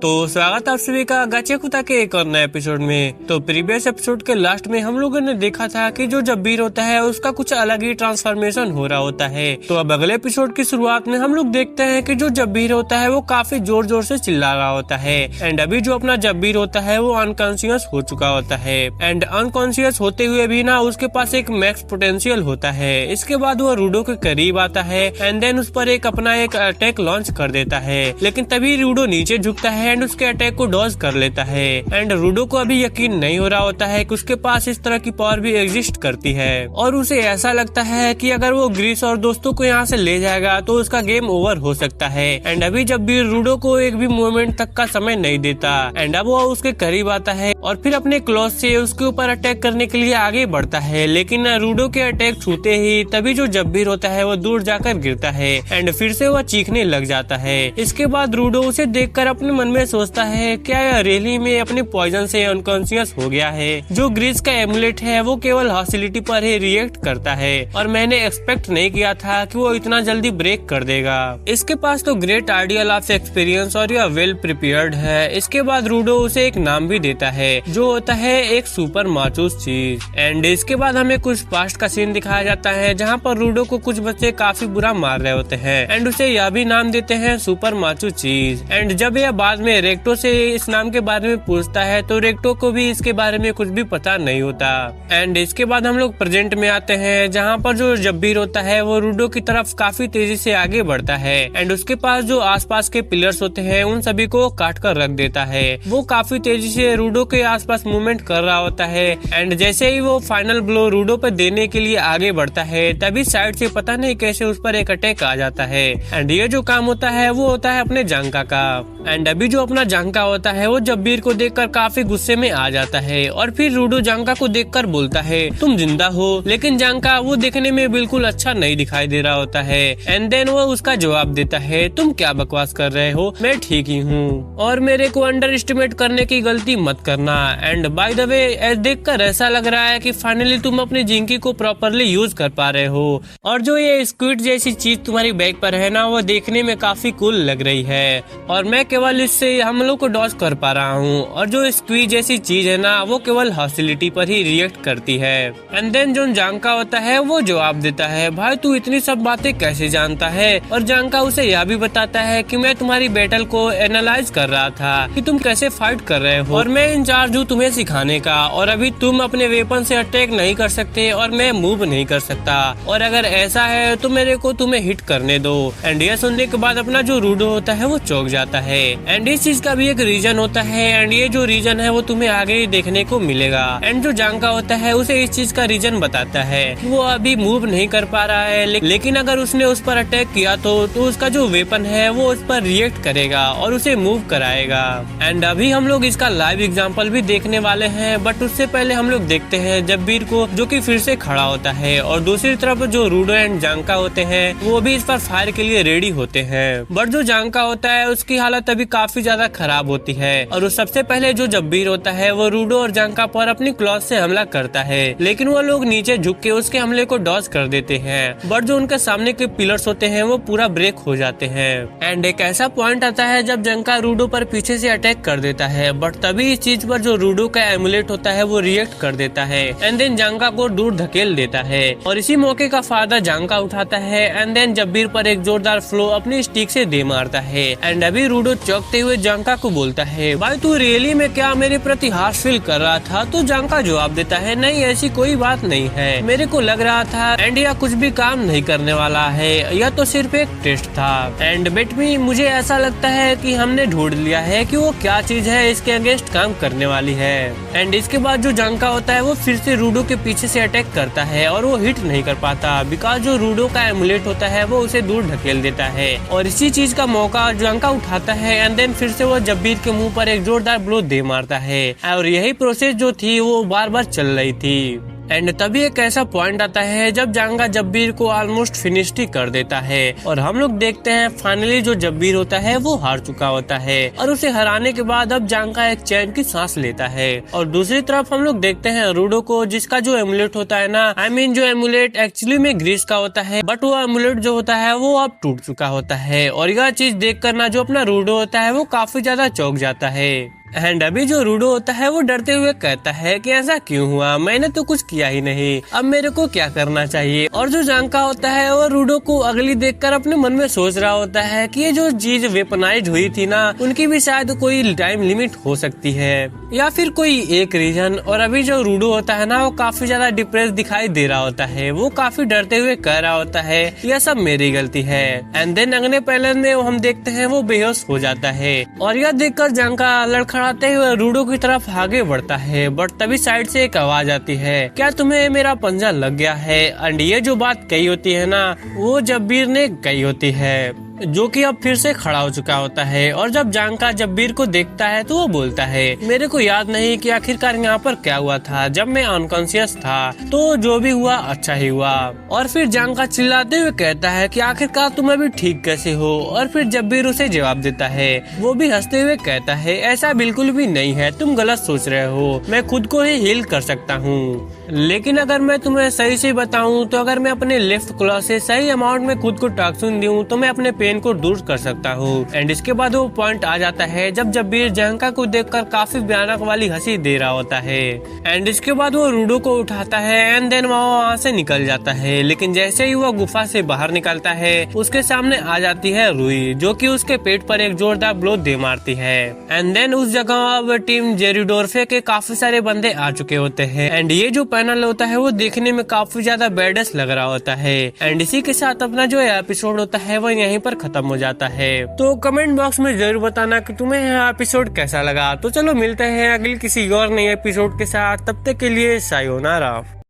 तो स्वागत आप सभी का गाचे कुत्ता के एक और नए एपिसोड में। तो प्रीवियस एपिसोड के लास्ट में हम लोगों ने देखा था कि जो जब्बीर होता है उसका कुछ अलग ही ट्रांसफॉर्मेशन हो रहा होता है। तो अब अगले एपिसोड की शुरुआत में हम लोग देखते हैं कि जो जब्बीर होता है वो काफी जोर जोर से चिल्ला रहा होता है। एंड अभी जो अपना जब्बीर होता है वो अनकॉन्शियस हो चुका होता है। एंड अनकॉन्शियस होते हुए भी ना उसके पास एक मैक्स पोटेंशियल होता है। इसके बाद वो रूडो के करीब आता है एंड देन उस पर अपना एक अटैक लॉन्च कर देता है। लेकिन तभी रूडो नीचे झुकता है एंड उसके अटैक को डॉज कर लेता है। एंड रूडो को अभी यकीन नहीं हो रहा होता है कि उसके पास इस तरह की पावर भी एग्जिस्ट करती है और उसे ऐसा लगता है कि अगर वो ग्रीस और दोस्तों को यहाँ से ले जाएगा तो उसका गेम ओवर हो सकता है। एंड अभी जब भी रूडो को एक भी मूवमेंट तक का समय नहीं देता एंड अब वो उसके करीब आता है और फिर अपने क्लॉज से उसके ऊपर अटैक करने के लिए आगे बढ़ता है। लेकिन रूडो के अटैक छूते ही तभी जो जब्बीर होता है वो दूर जाकर गिरता है एंड फिर से वह चीखने लग जाता है। इसके बाद रूडो उसे देखकर अपने मन में सोचता है क्या यह रियली में अपने पॉइजन से अनकॉन्शियस हो गया है। जो ग्रीस का एमुलेट है वो केवल हॉस्टिलिटी पर ही रिएक्ट करता है और मैंने एक्सपेक्ट नहीं किया था कि वो इतना जल्दी ब्रेक कर देगा। इसके पास तो ग्रेट आइडियल ऑफ एक्सपीरियंस और यह वेल प्रिपेयर्ड है। इसके बाद रूडो उसे एक नाम भी देता है जो होता है एक सुपर माचूस चीज। एंड इसके बाद हमें कुछ पास्ट का सीन दिखाया जाता है जहाँ पर रूडो को कुछ बच्चे काफी बुरा मार रहे होते हैं एंड उसे यह भी नाम देते हैं सुपर माचू चीज। एंड जब यह बाद में रेक्टो से इस नाम के बारे में पूछता है तो रेक्टो को भी इसके बारे में कुछ भी पता नहीं होता। एंड इसके बाद हम लोग प्रेजेंट में आते हैं जहाँ पर जो जब्बीर होता है वो रूडो की तरफ काफी तेजी से आगे बढ़ता है एंड उसके पास जो आसपास के पिलर्स होते हैं उन सभी को काट कर रख देता है। वो काफी तेजी से रूडो के आसपास मूवमेंट कर रहा होता है एंड जैसे ही वो फाइनल ब्लो रूडो पर देने के लिए आगे बढ़ता है तभी साइड से पता नहीं कैसे उस पर एक अटैक आ जाता है। एंड ये जो काम होता है वो होता है अपने जांका का। एंड अभी जो अपना जांका होता है वो जब्बीर को देखकर काफी गुस्से में आ जाता है और फिर रूडो जांका को देखकर बोलता है तुम जिंदा हो। लेकिन जांका वो देखने में बिल्कुल अच्छा नहीं दिखाई दे रहा होता है। एंड देन वो उसका जवाब देता है तुम क्या बकवास कर रहे हो, मैं ठीक ही हूँ और मेरे को अंडर एस्टिमेट करने की गलती मत करना। एंड बाय द वे देखकर ऐसा लग रहा है कि फाइनली तुम अपनी जिंकी को प्रॉपरली यूज कर पा रहे हो और जो ये स्क्विड जैसी चीज तुम्हारी बैग पर है ना वो देखने में काफी कूल लग रही है और मैं केवल इससे हमलों को डॉज कर पा रहा हूँ और जो स्क्वीज जैसी चीज है ना वो केवल हॉस्टिलिटी पर ही रिएक्ट करती है। एंड देन जो जांका होता है वो जवाब देता है भाई तू इतनी सब बातें कैसे जानता है। और जांका उसे यह भी बताता है कि मैं तुम्हारी बैटल को एनालाइज कर रहा था कि तुम कैसे फाइट कर रहे हो और मैं इंचार्ज हूँ तुम्हें सिखाने का और अभी तुम अपने वेपन से अटैक नहीं कर सकते और मैं मूव नहीं कर सकता और अगर ऐसा है तो मेरे को तुम्हें हिट करने दो। एंड यह सुनने के बाद अपना जो रूडो होता है वो चौंक जाता है। एंड इस चीज का भी एक रीजन होता है एंड ये जो रीजन है वो तुम्हें आगे ही देखने को मिलेगा। एंड जो जांका होता है उसे इस चीज का रीजन बताता है वो अभी मूव नहीं कर पा रहा है लेकिन अगर उसने उस पर अटैक किया तो उसका जो वेपन है वो उस पर रिएक्ट करेगा और उसे मूव कराएगा। एंड अभी हम लोग इसका लाइव एग्जांपल भी देखने वाले हैं बट उससे पहले हम लोग देखते हैं जब्बीर को जो कि फिर से खड़ा होता है और दूसरी तरफ जो रूडो एंड जांका होते हैं वो भी इस पर फायर के लिए रेडी होते हैं। बट जो जांका होता है उसकी हालत अभी काफी ज्यादा खराब होती है और सबसे पहले जो जब्बीर होता है वो रूडो और जांका पर अपनी क्लॉज से हमला करता है लेकिन वो लोग नीचे झुक के उसके हमले को डॉज कर देते हैं। बट जो उनके सामने के पिलर्स होते हैं वो पूरा ब्रेक हो जाते हैं। एंड एक ऐसा पॉइंट आता है जब जांका रूडो पर पीछे से अटैक कर देता है बट तभी इस चीज पर जो रूडो का एमुलेट होता है वो रिएक्ट कर देता है एंड देन जांका को दूर धकेल देता है और इसी मौके का फायदा जांका उठाता है एंड देन जब्बीर पर एक जोरदार फ्लो अपनी स्टिक से दे मारता है। एंड अभी रूडो चौंकते हुए जांका को बोलता है भाई तू रियली में क्या मेरे प्रति हार्श फील कर रहा था। तो जांका जवाब देता है नहीं ऐसी कोई बात नहीं है, मेरे को लग रहा था एंड यह कुछ भी काम नहीं करने वाला है, यह तो सिर्फ एक टेस्ट था। एंड बेट मी मुझे ऐसा लगता है कि हमने ढूंढ लिया है कि वो क्या चीज है इसके अगेंस्ट काम करने वाली है। एंड इसके बाद जो जांका होता है वो फिर से रूडो के पीछे से अटैक करता है और वो हिट नहीं कर पाता बिकॉज जो रूडो का एमुलेट होता है वो उसे दूर ढकेल देता है और इसी चीज का मौका जांका उठाता है एंड देन फिर से वो जब्बीर के मुंह पर एक जोरदार ब्लो दे मारता है और यही प्रोसेस जो थी वो बार बार चल रही थी। एंड तभी एक ऐसा पॉइंट आता है जब जांगा जब्बीर को ऑलमोस्ट फिनिश्ड ही कर देता है और हम लोग देखते हैं फाइनली जो जब्बीर होता है वो हार चुका होता है और उसे हराने के बाद अब जांगा एक चैन की सांस लेता है। और दूसरी तरफ हम लोग देखते हैं रूडो को, जिसका जो एमुलेट होता है ना, जो एमुलेट एक्चुअली में ग्रीस का होता है, बट वो एमुलेट जो होता है वो अब टूट चुका होता है। और यह चीज देख कर ना जो अपना रूडो होता है वो काफी ज्यादा चौंक जाता है। एंड अभी जो रूडो होता है वो डरते हुए कहता है कि ऐसा क्यों हुआ, मैंने तो कुछ किया ही नहीं, अब मेरे को क्या करना चाहिए। और जो जांगा होता है वो रूडो को अगली देखकर अपने मन में सोच रहा होता है कि ये जो चीज वेपनाइज हुई थी ना, उनकी भी शायद कोई टाइम लिमिट हो सकती है या फिर कोई एक रीजन। और अभी जो रूडो होता है ना वो काफी ज्यादा डिप्रेस दिखाई दे रहा होता है, वो काफी डरते हुए कह रहा होता है यह सब मेरी गलती है। एंड देन अगले पैनल में हम देखते हैं वो बेहोश हो जाता है और यह देखकर जांगा लड़खड़ाते हुए रूडो की तरफ आगे बढ़ता है। बट तभी साइड से एक आवाज आती है, क्या तुम्हें मेरा पंजा लग गया है। एंड ये जो बात कही होती है ना वो जब्बीर ने कही होती है, जो कि अब फिर से खड़ा हो चुका होता है। और जब जांगा जब्बीर को देखता है तो वो बोलता है, मेरे को याद नहीं कि आखिरकार यहाँ पर क्या हुआ था, जब मैं अनकॉन्शियस था, तो जो भी हुआ अच्छा ही हुआ। और फिर जांगा चिल्लाते हुए कहता है कि आखिरकार तुम अभी ठीक कैसे हो। और फिर जब्बीर उसे जवाब देता है, वो भी हंसते हुए कहता है, ऐसा बिल्कुल भी नहीं है, तुम गलत सोच रहे हो, मैं खुद को ही हील कर सकता हूँ। लेकिन अगर मैं तुम्हें सही से बताऊं तो अगर मैं अपने लेफ्ट क्लॉ से सही अमाउंट में खुद को टॉक्सिन दूं तो मैं अपने पेन को दूर कर सकता हूँ। एंड इसके बाद वो पॉइंट आ जाता है जब जब्बीर जांगा को देखकर काफी भयानक वाली हंसी दे रहा होता है। एंड इसके बाद वो रूडो को उठाता है एंड देन वहाँ से निकल जाता है। लेकिन जैसे ही वो गुफा से बाहर निकलता है उसके सामने आ जाती है रुई, जो कि उसके पेट पर एक जोरदार ब्लो दे मारती है। एंड देन उस जगह अब टीम जेरिडोर्फे के काफी सारे बंदे आ चुके होते हैं। एंड ये जो पैनल होता है वो देखने में काफी ज्यादा बैडस लग रहा होता है। एंड इसी के साथ अपना जो एपिसोड होता है वो यहीं पर खत्म हो जाता है। तो कमेंट बॉक्स में जरूर बताना कि तुम्हें यह एपिसोड कैसा लगा। तो चलो मिलते हैं अगली किसी और नए एपिसोड के साथ, तब तक के लिए सायोनारा।